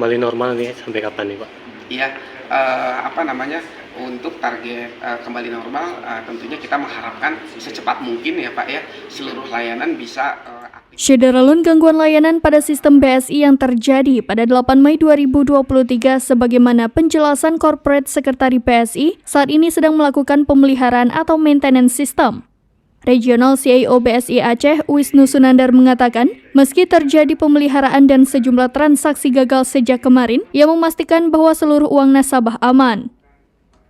kembali normal nih sampai kapan nih, Pak? Iya, untuk target kembali normal, tentunya kita mengharapkan secepat mungkin ya Pak ya, seluruh layanan bisa aktif. Syederalun gangguan layanan pada sistem BSI yang terjadi pada 8 Mei 2023 sebagaimana penjelasan Corporate Sekretari BSI saat ini sedang melakukan pemeliharaan atau maintenance sistem. Regional CIO BSI Aceh, Wisnu Sunandar mengatakan, meski terjadi pemeliharaan dan sejumlah transaksi gagal sejak kemarin, ia memastikan bahwa seluruh uang nasabah aman.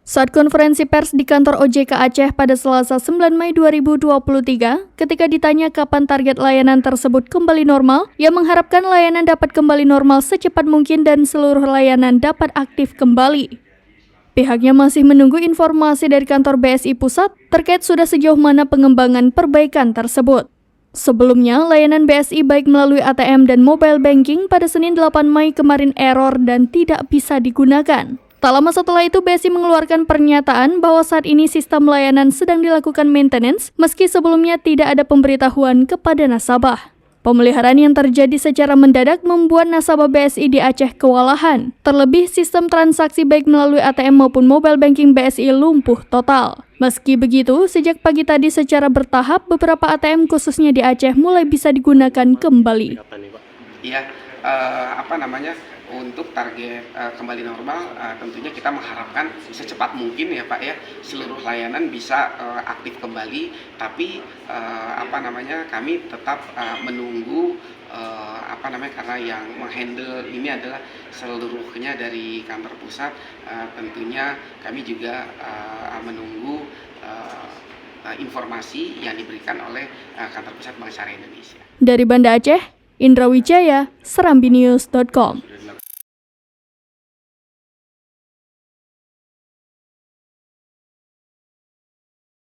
Saat konferensi pers di kantor OJK Aceh pada Selasa 9 Mei 2023, ketika ditanya kapan target layanan tersebut kembali normal, ia mengharapkan layanan dapat kembali normal secepat mungkin dan seluruh layanan dapat aktif kembali. Pihaknya masih menunggu informasi dari kantor BSI Pusat terkait sudah sejauh mana pengembangan perbaikan tersebut. Sebelumnya, layanan BSI baik melalui ATM dan mobile banking pada Senin 8 Mei kemarin error dan tidak bisa digunakan. Tak lama setelah itu, BSI mengeluarkan pernyataan bahwa saat ini sistem layanan sedang dilakukan maintenance meski sebelumnya tidak ada pemberitahuan kepada nasabah. Pemeliharaan yang terjadi secara mendadak membuat nasabah BSI di Aceh kewalahan. Terlebih, sistem transaksi baik melalui ATM maupun mobile banking BSI lumpuh total. Meski begitu, sejak pagi tadi secara bertahap, beberapa ATM khususnya di Aceh mulai bisa digunakan kembali. Iya, untuk target kembali normal, tentunya kita mengharapkan secepat mungkin ya Pak ya, seluruh layanan bisa aktif kembali. Tapi kami tetap menunggu karena yang menghandle ini adalah seluruhnya dari kantor pusat. Tentunya kami juga menunggu informasi yang diberikan oleh kantor pusat Bank Syariah Indonesia. Dari Banda Aceh, Indra Wijaya, serambinews.com.